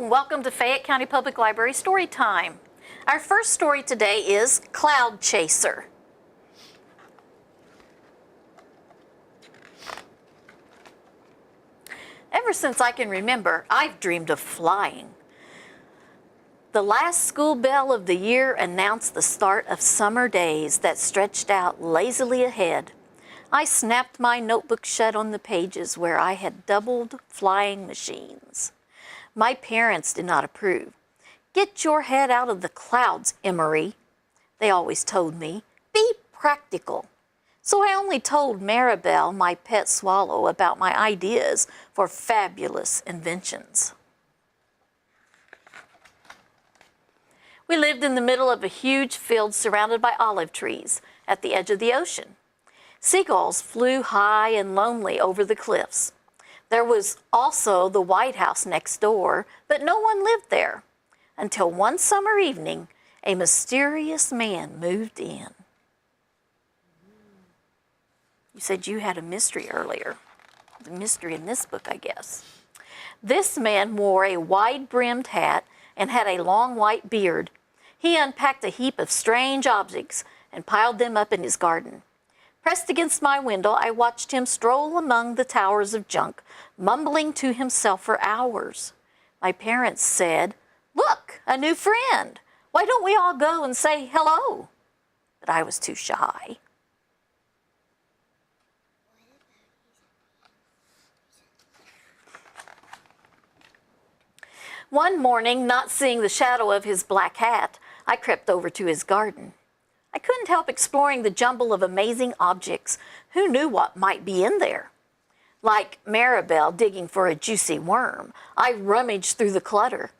and welcome to Fayette County Public Library Storytime. Our first story today is Cloud Chaser. Ever since I can remember, I've dreamed of flying. The last school bell of the year announced the start of summer days that stretched out lazily ahead. I snapped my notebook shut on the pages where I had doubled flying machines. My parents did not approve. "Get your head out of the clouds, Emery," they always told me. "Be practical." So I only told Maribel, my pet swallow, about my ideas for fabulous inventions. We lived in the middle of a huge field surrounded by olive trees at the edge of the ocean. Seagulls flew high and lonely over the cliffs. There was also the White House next door, but no one lived there until one summer evening, a mysterious man moved in. You said you had a mystery earlier. The mystery in this book, I guess. This man wore a wide-brimmed hat and had a long white beard. He unpacked a heap of strange objects and piled them up in his garden. Pressed against my window, I watched him stroll among the towers of junk, mumbling to himself for hours. My parents said, "Look, a new friend. Why don't we all go and say hello?" But I was too shy. One morning, not seeing the shadow of his black hat, I crept over to his garden. I couldn't help exploring the jumble of amazing objects. Who knew what might be in there? Like Maribel digging for a juicy worm, I rummaged through the clutter.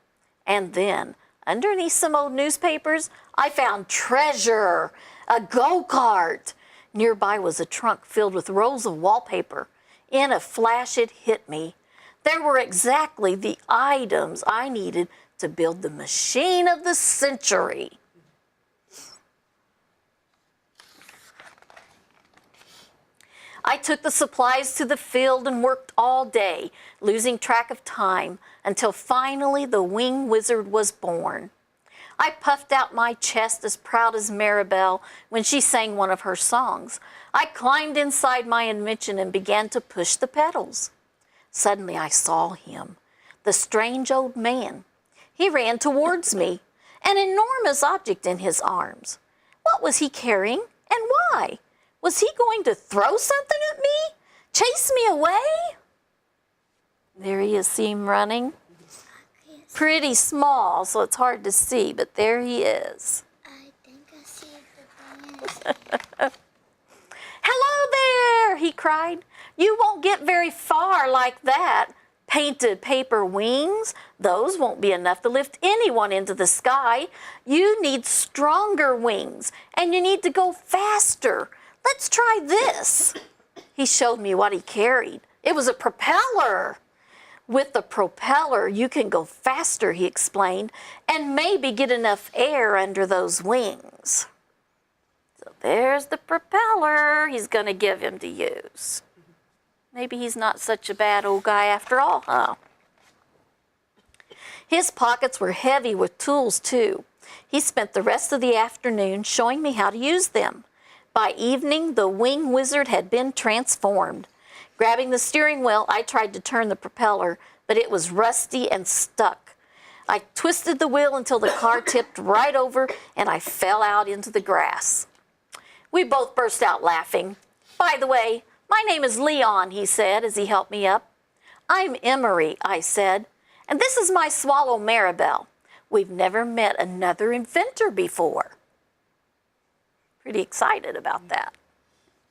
And then, underneath some old newspapers, I found treasure, a go-kart. Nearby was a trunk filled with rolls of wallpaper. In a flash, it hit me. There were exactly the items I needed to build the machine of the century. I took the supplies to the field and worked all day, losing track of time, until finally the wing wizard was born. I puffed out my chest as proud as Maribel when she sang one of her songs. I climbed inside my invention and began to push the pedals. Suddenly I saw him, the strange old man. He ran towards me, an enormous object in his arms. What was he carrying and why? Was he going to throw something at me? Chase me away? There he is, see him running? Pretty small, so it's hard to see, but there he is. I think I see the man. "Hello there," he cried. "You won't get very far like that. Painted paper wings, those won't be enough to lift anyone into the sky. You need stronger wings, and you need to go faster. Let's try this." He showed me what he carried. It was a propeller. "With the propeller, you can go faster," he explained, "and maybe get enough air under those wings." So there's the propeller he's going to give him to use. Maybe he's not such a bad old guy after all, huh? His pockets were heavy with tools, too. He spent the rest of the afternoon showing me how to use them. By evening, the wing wizard had been transformed. Grabbing the steering wheel, I tried to turn the propeller, but it was rusty and stuck. I twisted the wheel until the car tipped right over and I fell out into the grass. We both burst out laughing. "By the way, my name is Leon," he said as he helped me up. "I'm Emery," I said, "and this is my swallow Maribel. We've never met another inventor before." Pretty excited about that.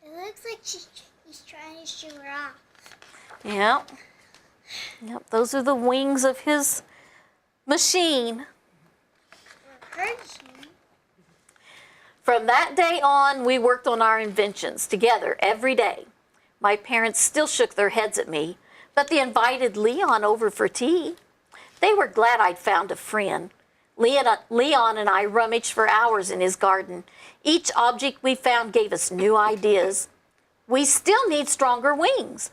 It looks like he's trying to shoo her off. Yep, those are the wings of his machine. Her machine. From that day on, we worked on our inventions together every day. My parents still shook their heads at me, but they invited Leon over for tea. They were glad I'd found a friend. Leon and I rummaged for hours in his garden. Each object we found gave us new ideas. "We still need stronger wings.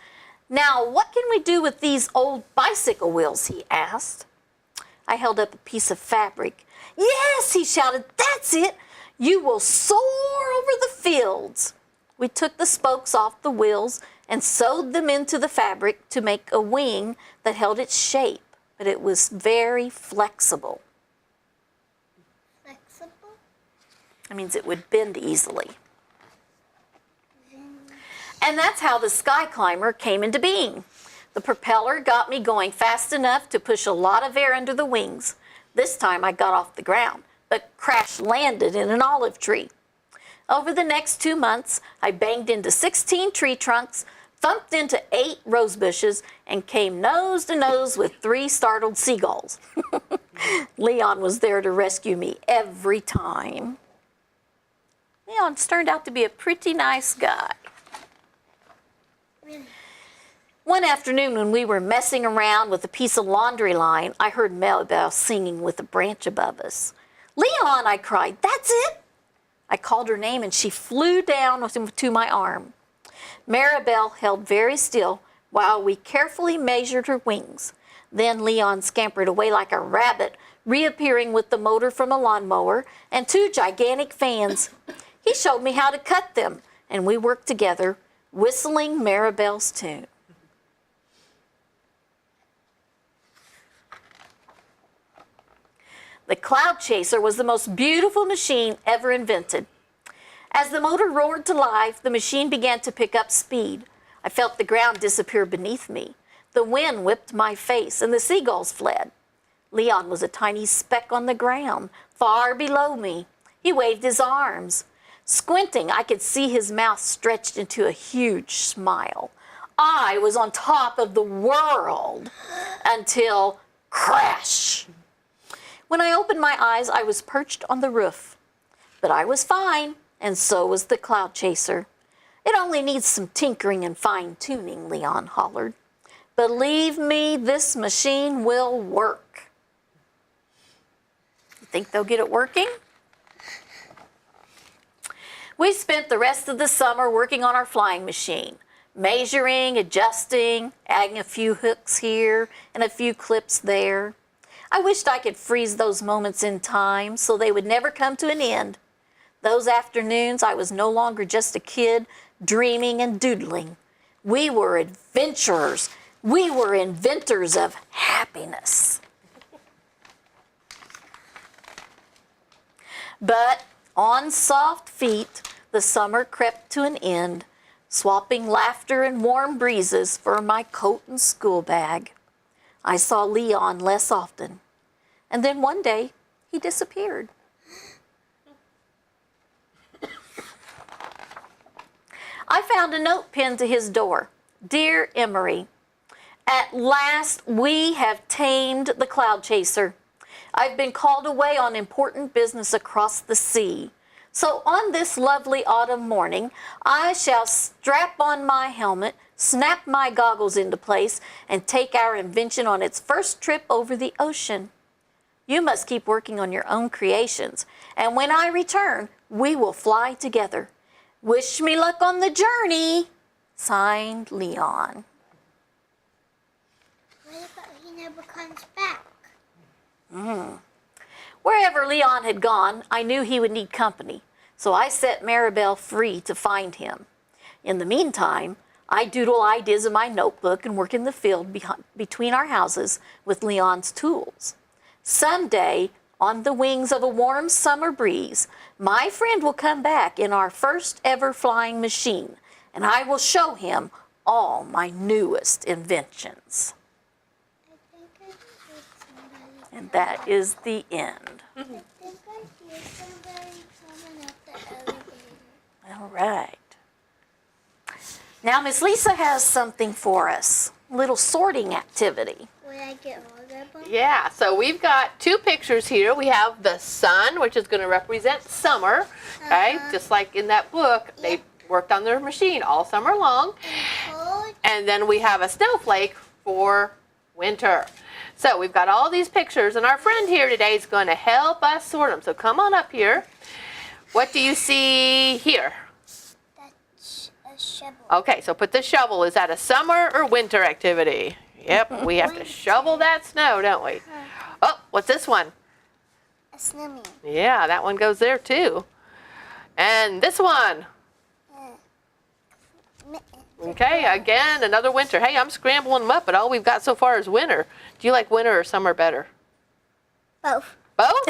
Now, what can we do with these old bicycle wheels?" he asked. I held up a piece of fabric. Yes, he shouted, that's it. You will soar over the fields. We took the spokes off the wheels and sewed them into the fabric to make a wing that held its shape, but it was very flexible. Flexible? That means it would bend easily. And that's how the Sky Climber came into being. The propeller got me going fast enough to push a lot of air under the wings. This time I got off the ground, but crash landed in an olive tree. Over the next 2 months, I banged into 16 tree trunks, thumped into 8 rose bushes, and came nose to nose with 3 startled seagulls. Leon was there to rescue me every time. Leon's turned out to be a pretty nice guy. Really? One afternoon when we were messing around with a piece of laundry line, I heard Maribel singing with a branch above us. Leon, I cried, that's it. I called her name and she flew down to my arm. Maribel held very still while we carefully measured her wings. Then Leon scampered away like a rabbit, reappearing with the motor from a lawnmower and 2 gigantic fans. He showed me how to cut them, and we worked together, whistling Maribel's tune. The Cloud Chaser was the most beautiful machine ever invented. As the motor roared to life, the machine began to pick up speed. I felt the ground disappear beneath me. The wind whipped my face, and the seagulls fled. Leon was a tiny speck on the ground, far below me. He waved his arms. Squinting, I could see his mouth stretched into a huge smile. I was on top of the world until crash. When I opened my eyes, I was perched on the roof. But I was fine, and so was the Cloud Chaser. It only needs some tinkering and fine-tuning, Leon hollered. Believe me, this machine will work. You think they'll get it working? We spent the rest of the summer working on our flying machine, measuring, adjusting, adding a few hooks here and a few clips there. I wished I could freeze those moments in time so they would never come to an end. Those afternoons, I was no longer just a kid dreaming and doodling. We were adventurers. We were inventors of happiness. But on soft feet, the summer crept to an end, swapping laughter and warm breezes for my coat and school bag. I saw Leon less often, and then one day he disappeared. I found a note pinned to his door. Dear Emery, at last we have tamed the Cloud Chaser. I've been called away on important business across the sea. So on this lovely autumn morning, I shall strap on my helmet, snap my goggles into place, and take our invention on its first trip over the ocean. You must keep working on your own creations, and when I return, we will fly together. Wish me luck on the journey. Signed, Leon. What about he never comes back? Wherever Leon had gone, I knew he would need company, so I set Maribel free to find him. In the meantime, I doodle ideas in my notebook and work in the field between our houses with Leon's tools. Someday, on the wings of a warm summer breeze, my friend will come back in our first ever flying machine, and I will show him all my newest inventions. I think I heard somebody. And that is the end. I think I hear somebody coming up the elevator. All right. Now, Miss Lisa has something for us, a little sorting activity. Will I get all of them? Yeah, so we've got 2 pictures here. We have the sun, which is going to represent summer, okay? Just like in that book, they worked on their machine all summer long. Cold. And then we have a snowflake for winter. So we've got all these pictures, and our friend here today is going to help us sort them. So come on up here. What do you see here? That's a shovel. Okay, so put the shovel. Is that a summer or winter activity? Yep, we have to shovel that snow, don't we? Oh, what's this one? A snowman. Yeah, that one goes there too. And this one. Okay, again, another winter. Hey, I'm scrambling them up, but all we've got so far is winter. Do you like winter or summer better? Both. Both?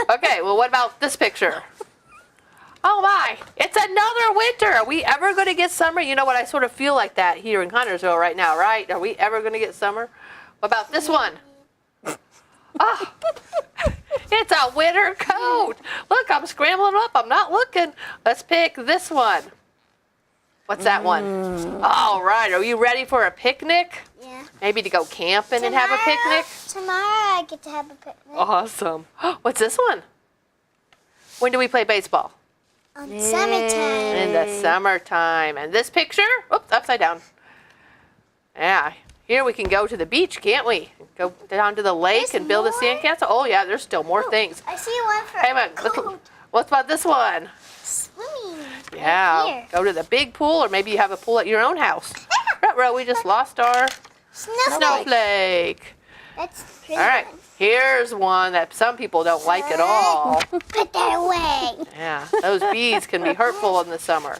Okay, well, what about this picture? Oh my, it's another winter. Are we ever going to get summer? You know what, I sort of feel like that here in Huntersville right now, right? Are we ever going to get summer? What about this one? Oh, it's a winter coat. Look, I'm scrambling up. I'm not looking. Let's pick this one. What's that one? All right, are you ready for a picnic? Yeah. Maybe to go camping and have a picnic? Tomorrow I get to have a picnic. Awesome. What's this one? When do we play baseball? On summertime. In the summertime. And this picture? Oops, upside down. Yeah. Here we can go to the beach, can't we? Go down to the lake There's and build a more? sandcastle. Oh, yeah, there's still more things. I see one for Hey, a man, coat. what's about this one? Swimming. Yeah. Right here. Go to the big pool, or maybe you have a pool at your own house. Ruh-roh, we just lost our snowflake. That's pretty. All right. Here's one that some people don't like at all. Put that away. Yeah, those bees can be hurtful in the summer.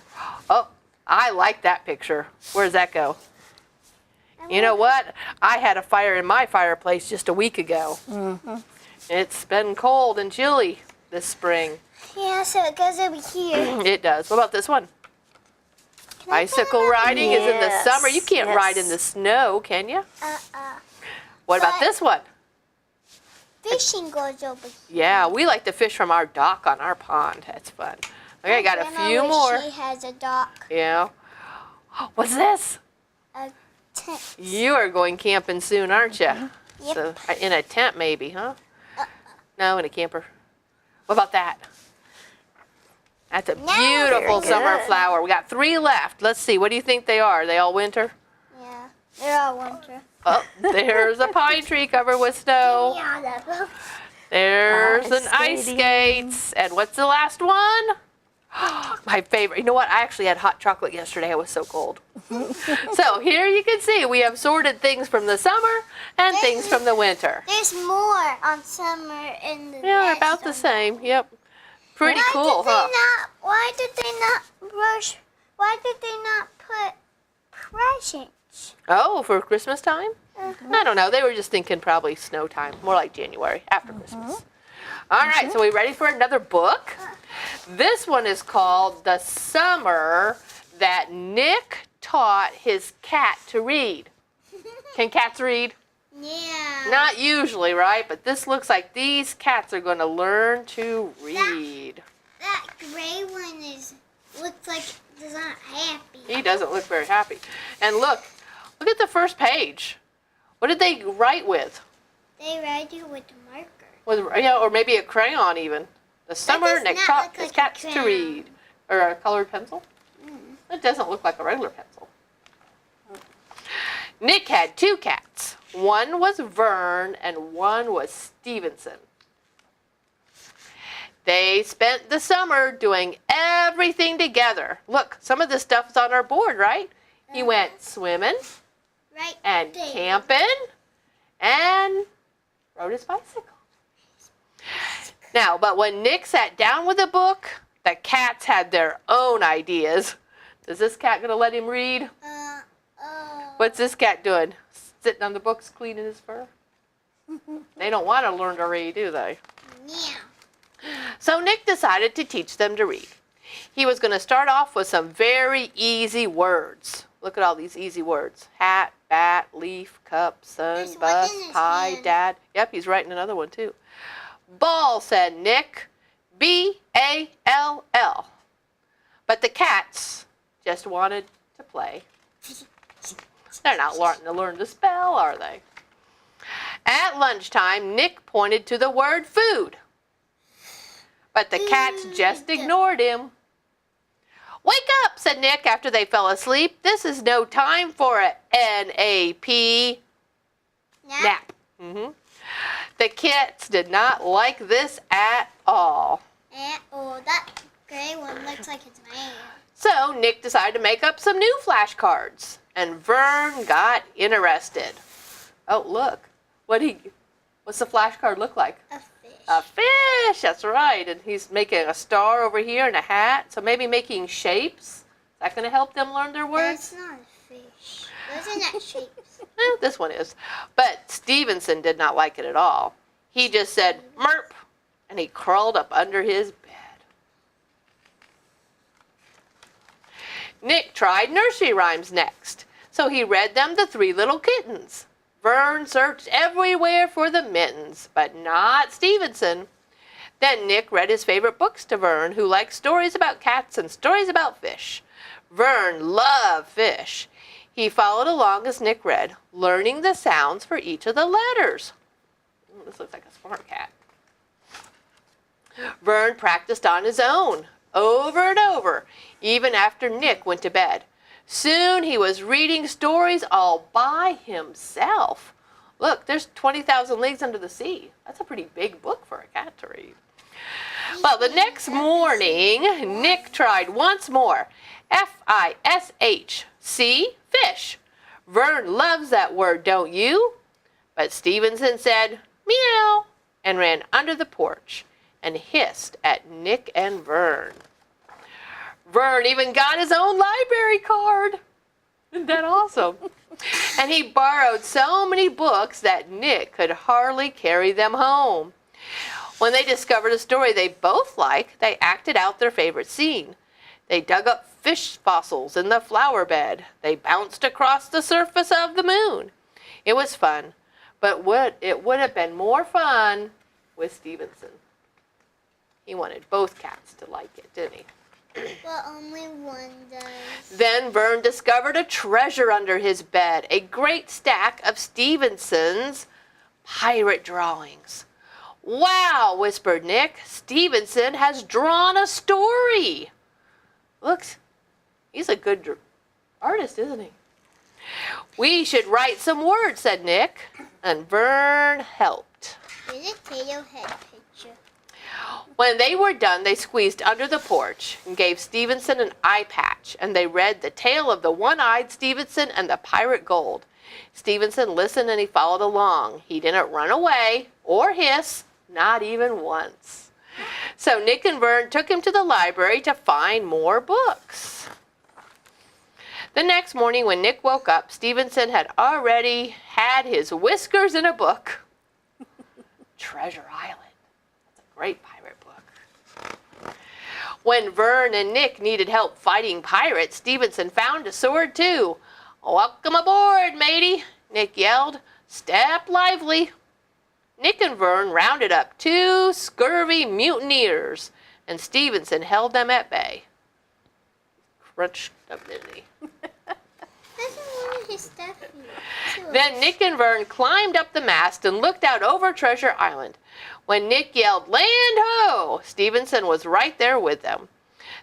Oh, I like that picture. Where does that go? You know what? I had a fire in my fireplace just a week ago. It's been cold and chilly this spring. Yeah, so it goes over here. It does. What about this one? Can I Bicycle put it on? riding is in the Yes, summer. You can't yes. ride in the snow, can you? Uh-uh. What about But- this one? Fishing goes over here. Yeah, we like to fish from our dock on our pond. That's fun. Okay, got a Grandma few wish more. She has a dock. Yeah. What's this? A tent. You are going camping soon, aren't you? Yep. So, in a tent maybe, huh? No, in a camper. What about that? That's a beautiful Very summer good. flower. We got 3 left. Let's see. What do you think they are? Are they all winter? Yeah. They're all winter. Oh, there's a pine tree covered with snow. Yeah, that There's Ice an ice skating. skates. And what's the last one? My favorite. You know what? I actually had hot chocolate yesterday. I was so cold. So here you can see we have sorted things from the summer and things from the winter. There's more on summer in the Yeah, next about the summer. same. Yep. Pretty cool, huh? Why did they not rush? Why did they not put presents? Oh, for Christmas time? I don't know. They were just thinking probably snow time, more like January, after Christmas. All right, so we ready for another book? This one is called The Summer That Nick Taught His Cat to Read. Can cats read? Yeah. Not usually, right? But this looks like these cats are going to learn to read. That gray one looks like it's not happy. He doesn't look very happy. And look at the first page. What did they write with? They write it with a marker. Or maybe a crayon even. The summer does Nick not taught look his like a cats to crayon. read. Or a colored pencil. It doesn't look like a regular pencil. Nick had 2 cats. One was Vern and one was Stevenson. They spent the summer doing everything together. Look, some of this stuff's on our board, right? He went swimming Right and there. camping and rode his bicycle. Now, but when Nick sat down with a book, the cats had their own ideas. Is this cat going to let him read? What's this cat doing? Sitting on the books cleaning his fur? They don't want to learn to read, do they? Yeah. So Nick decided to teach them to read. He was going to start off with some very easy words. Look at all these easy words. Hat, bat, leaf, cup, sun, There's one bus, in his pie, hand. dad. Yep, he's writing another one too. Ball, said Nick. B-A-L-L. But the cats just wanted to play. They're not wanting to learn to spell, are they? At lunchtime, Nick pointed to the word food. But the cats just ignored him. Wake up, said Nick after they fell asleep. This is no time for a N-A-P nap. The cats did not like this at all. Oh, that gray one looks like it's mine. So Nick decided to make up some new flashcards. And Vern got interested. Oh, look. What's the flashcard look like? A fish. A fish, that's right. And he's making a star over here and a hat. So maybe making shapes. Is that going to help them learn their words? That's not a fish. Those are not shapes. This one is. But Stevenson did not like it at all. He just said, "Merp," and he crawled up under his bed. Nick tried nursery rhymes next, so he read them The Three Little Kittens. Vern searched everywhere for the mittens, but not Stevenson. Then Nick read his favorite books to Vern, who liked stories about cats and stories about fish. Vern loved fish. He followed along as Nick read, learning the sounds for each of the letters. Ooh, this looks like a smart cat. Vern practiced on his own, over and over, even after Nick went to bed. Soon he was reading stories all by himself. Look, there's 20,000 Leagues Under the Sea. That's a pretty big book for a cat to read. Well, the next morning, Nick tried once more. F-I-S-H. See? Fish. Vern loves that word, don't you? But Stevenson said, meow, and ran under the porch and hissed at Nick and Vern. Vern even got his own library card. Isn't that awesome? And he borrowed so many books that Nick could hardly carry them home. When they discovered a story they both liked, they acted out their favorite scene. They dug up fish fossils in the flower bed. They bounced across the surface of the moon. It was fun, but it would have been more fun with Stevenson. He wanted both cats to like it, didn't he? But only one does. Then Vern discovered a treasure under his bed, a great stack of Stevenson's pirate drawings. Wow, whispered Nick. Stevenson has drawn a story. Look, he's a good artist, isn't he? We should write some words, said Nick, and Vern helped. There's a tail head picture. When they were done, they squeezed under the porch and gave Stevenson an eye patch, and they read The Tale of the One-Eyed Stevenson and the Pirate Gold. Stevenson listened and he followed along. He didn't run away or hiss, not even once. So Nick and Vern took him to the library to find more books. The next morning when Nick woke up, Stevenson had already had his whiskers in a book. Treasure Island. That's a great pirate book. When Vern and Nick needed help fighting pirates, Stevenson found a sword too. Welcome aboard, matey, Nick yelled. Step lively. Nick and Vern rounded up 2 scurvy mutineers, and Stevenson held them at bay. Crunched up, didn't he? Doesn't want his stuff here. Then Nick and Vern climbed up the mast and looked out over Treasure Island. When Nick yelled, "Land ho!" Stevenson was right there with them.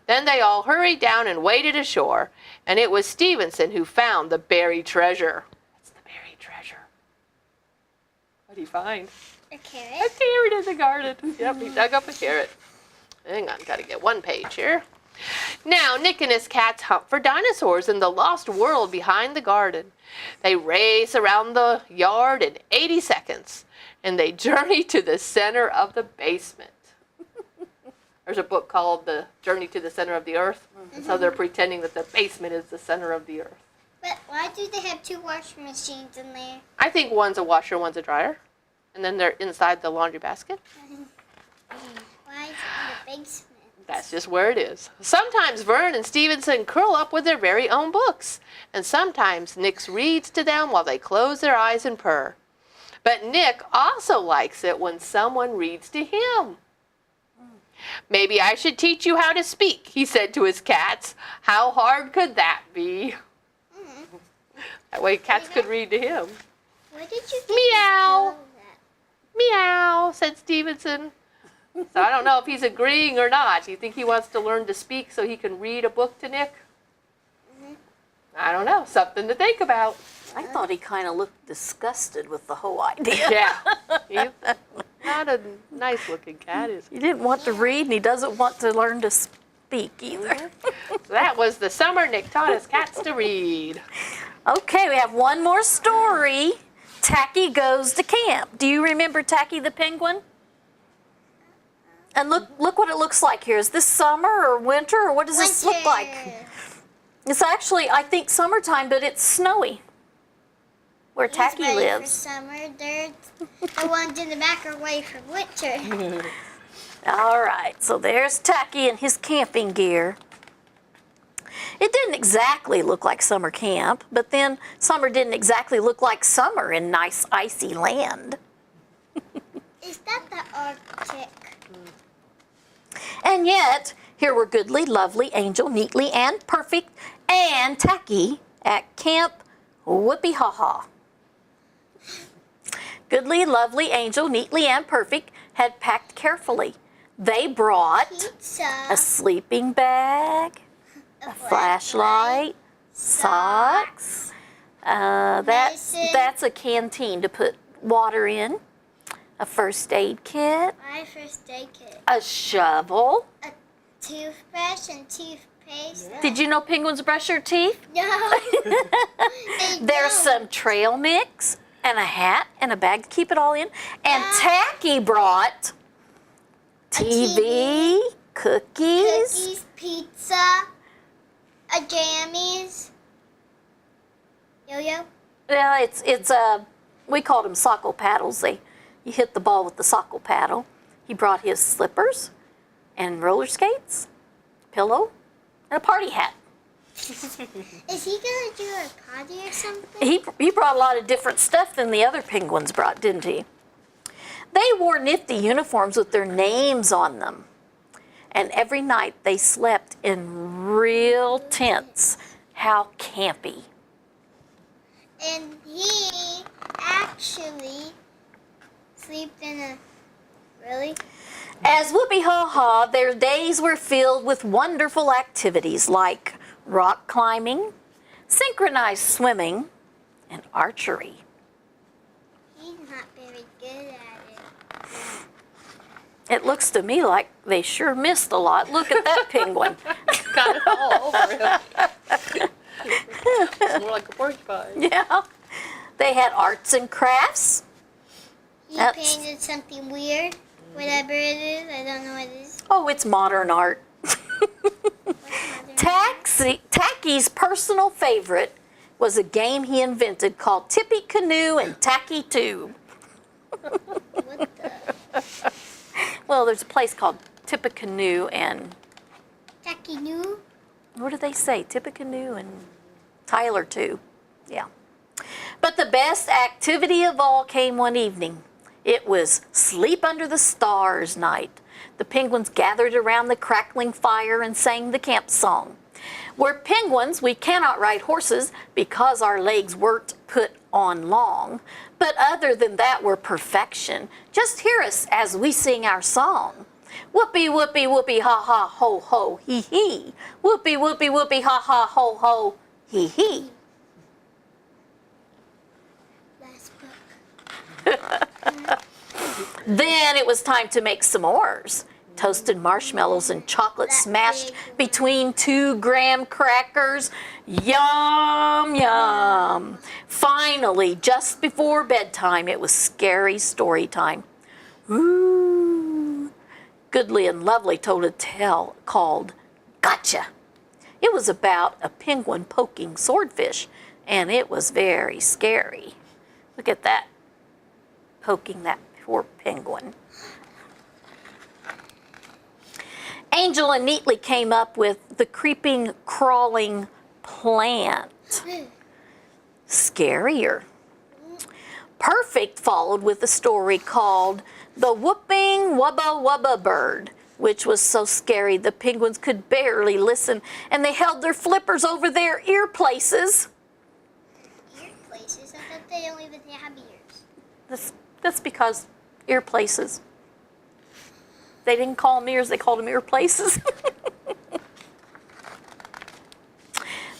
Then they all hurried down and waded ashore, and it was Stevenson who found the buried treasure. That's the buried treasure. What did he find? A A carrot? carrot in the garden. Yep, he dug up a carrot. Hang on, gotta get one page here. Now, Nick and his cats hunt for dinosaurs in the lost world behind the garden. They race around the yard in 80 seconds, and they journey to the center of the basement. There's a book called The Journey to the Center of the Earth, and so they're pretending that the basement is the center of the earth. But why do they have 2 washing machines in there? I think one's a washer, one's a dryer, and then they're inside the laundry basket. Why is it in the basement? That's just where it is. Sometimes Vern and Stevenson curl up with their very own books, and sometimes Nick reads to them while they close their eyes and purr. But Nick also likes it when someone reads to him. Maybe I should teach you how to speak, he said to his cats. How hard could that be? That way cats could read to him. Where did you get Meow. that? Meow, said Stevenson. So I don't know if he's agreeing or not. Do you think he wants to learn to speak so he can read a book to Nick? I don't know. Something to think about. I thought he kind of looked disgusted with the whole idea. Yeah. He's not a nice looking cat, is he? He didn't want to read, and he doesn't want to learn to speak either. So that was the summer Nick taught his cats to read. Okay, we have one more story. Tacky goes to camp. Do you remember Tacky the penguin? And look what it looks like here. Is this summer or winter, or what does this look like? It's actually, I think, summertime, but it's snowy where Tacky He's ready for lives. summer. The ones in the back are ready for winter. All right, so there's Tacky and his camping gear. It didn't exactly look like summer camp, but then summer didn't exactly look like summer in nice icy land. Is that the Arctic? And yet, here were Goodly, Lovely, Angel, Neatly, and Perfect, and Tacky at Camp Whoopie Ha Ha. Goodly, Lovely, Angel, Neatly, and Perfect had packed carefully. They brought Pizza. a sleeping bag, a flashlight, socks. Medicine. That's a canteen to put water in. A first aid kit, My first aid kit. a shovel. A toothbrush and toothpaste. Did you know penguins brush their teeth? No. They There's don't. some trail mix and a hat and a bag to keep it all in. And Tacky brought TV, cookies. Cookies, pizza, a jammies. Yo-yo. Yeah, it's we called them sockle paddles. You hit the ball with the sockle paddle. He brought his slippers and roller skates, pillow, and a party hat. Is he gonna do a party or something? He brought a lot of different stuff than the other penguins brought, didn't he? They wore nifty uniforms with their names on them. And every night they slept in real tents. How campy. And he actually slept in a... Really? As Whoopie Ha Ha, their days were filled with wonderful activities like rock climbing, synchronized swimming, and archery. He's not very good at it. It looks to me like they sure missed a lot. Look at that penguin. Got it all over him. It's more like a porcupine. Yeah. They had arts and crafts. He That's- painted something weird. Whatever it is, I don't know what it is. Oh, it's modern art. What's modern? Tacky's personal favorite was a game he invented called Tippy Canoe and Tacky Too. What the? Well, there's a place called Tippecanoe and, Tacky new? what did they say? Tippecanoe and Tyler too. Yeah. But the best activity of all came one evening. It was Sleep Under the Stars night. The penguins gathered around the crackling fire and sang the camp song. We're penguins, we cannot ride horses because our legs weren't put on long. But other than that, we're perfection. Just hear us as we sing our song. Whoopee, whoopee, whoopee, ha ha, ho ho, hee hee. Whoopee, whoopee, whoopee, ha ha, ho ho, hee hee. Last book. Then it was time to make s'mores. Toasted marshmallows and chocolate That smashed big one. between 2 graham crackers. Yum, yum. Finally, just before bedtime, it was scary story time. Ooh. Goodly and Lovely told a tale called Gotcha. It was about a penguin poking swordfish, and it was very scary. Look at that, poking that poor penguin. Angel and Neatly came up with the creeping, crawling plant. Scarier. Perfect followed with a story called The Whooping Wubba Wubba Bird, which was so scary the penguins could barely listen, and they held their flippers over their ear places. Ear places? I thought they don't even have ears. That's because ear places. They didn't call them ears, they called them ear places.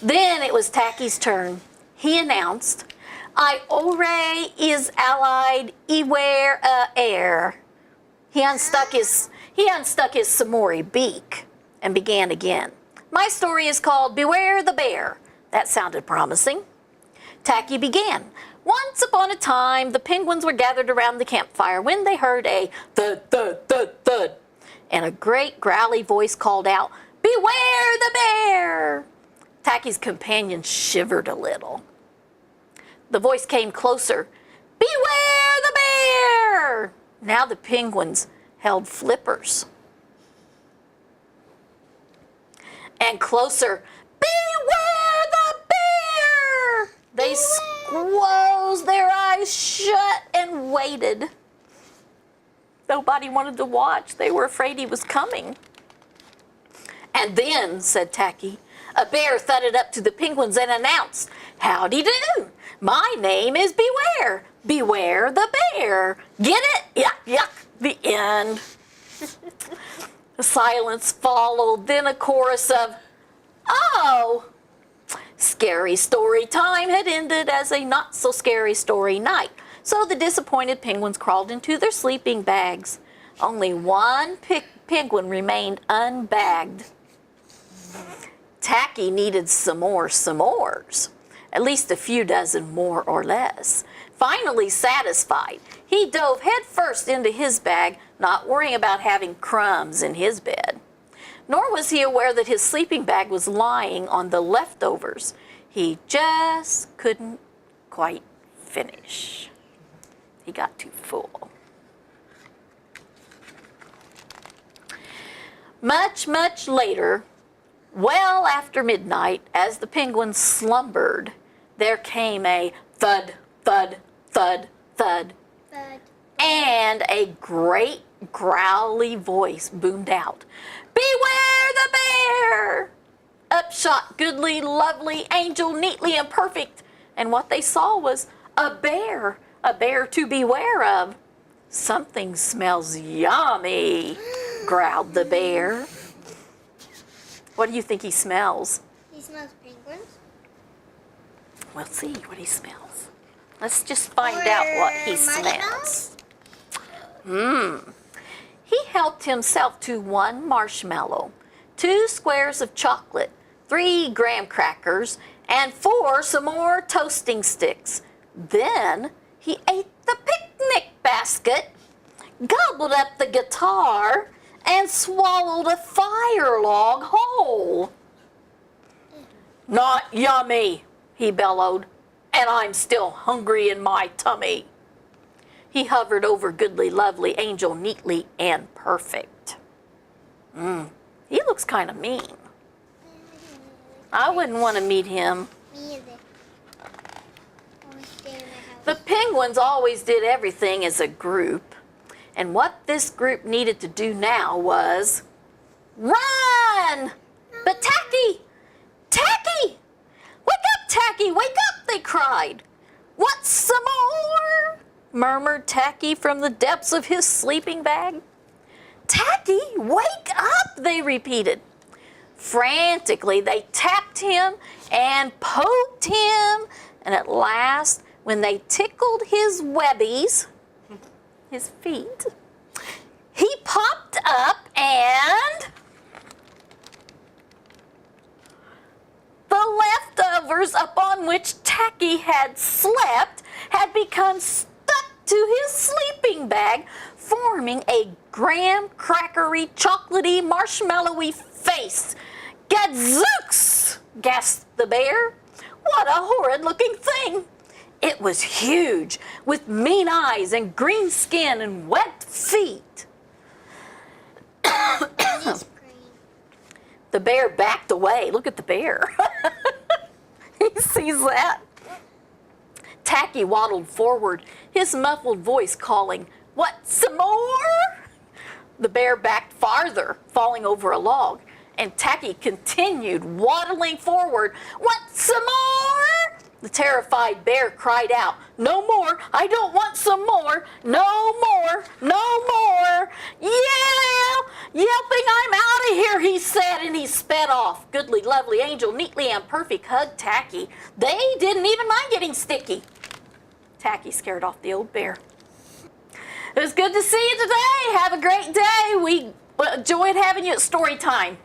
Then it was Tacky's turn. He announced, I ore is allied eware air. He unstuck his Samori beak and began again. My story is called Beware the Bear. That sounded promising. Tacky began. Once upon a time, the penguins were gathered around the campfire when they heard a thud, thud, thud, thud. And a great growly voice called out, "Beware the bear!" Tacky's companion shivered a little. The voice came closer. "Beware the bear!" Now the penguins held flippers. And closer, "Beware the bear!" They closed their eyes shut and waited. Nobody wanted to watch. They were afraid he was coming. And then, said Tacky, a bear thudded up to the penguins and announced, "Howdy do! My name is Beware. Beware the bear. Get it? Yuck, yuck." The end. A silence followed, then a chorus of, "Oh!" Scary story time had ended as a not-so-scary story night, so the disappointed penguins crawled into their sleeping bags. Only one penguin remained unbagged. Tacky needed some more s'mores, at least a few dozen more or less. Finally satisfied, he dove headfirst into his bag, not worrying about having crumbs in his bed. Nor was he aware that his sleeping bag was lying on the leftovers. He just couldn't quite finish. He got too full. Much, much later, well after midnight, as the penguins slumbered, there came a thud, thud, thud, thud, Thud. and a great growly voice boomed out, "Beware the bear!" Up shot Goodly, Lovely, Angel, Neatly, and Perfect, and what they saw was a bear to beware of. "Something smells yummy," growled the bear. What do you think he smells? He smells penguins. We'll see what he smells. Let's just find out what he smells. He helped himself to 1 marshmallow, 2 squares of chocolate, 3 graham crackers, and 4 some more toasting sticks. Then he ate the picnic basket, gobbled up the guitar, and swallowed a fire log whole. "Not yummy," he bellowed, "and I'm still hungry in my tummy." He hovered over Goodly, Lovely, Angel, Neatly, and Perfect. He looks kind of mean. I wouldn't want to meet him. Me either. Always stay in my house. The penguins always did everything as a group, and what this group needed to do now was run! But Tacky! Tacky! Wake up, Tacky! Wake up! They cried. "What, some more?" murmured Tacky from the depths of his sleeping bag. "Tacky, wake up!" they repeated. Frantically, they tapped him and poked him, and at last, when they tickled his webbies, his feet, he popped up and the leftovers upon which Tacky had slept had become stuck to his sleeping bag, forming a graham crackery, chocolatey, marshmallowy face. "Gadzooks!" gasped the bear. "What a horrid looking thing!" It was huge, with mean eyes and green skin and webbed feet. He's green. The bear backed away. Look at the bear. He sees that. Tacky waddled forward, his muffled voice calling, "What, some more?" The bear backed farther, falling over a log, and Tacky continued waddling forward. "What, some more?" The terrified bear cried out, "No more! I don't want some more! No more! No more! Yelping, "I'm out of here," he said, and he sped off. Goodly, Lovely, Angel, Neatly, and Perfect hugged Tacky. They didn't even mind getting sticky. Tacky scared off the old bear. It was good to see you today. Have a great day. We enjoyed having you at Storytime.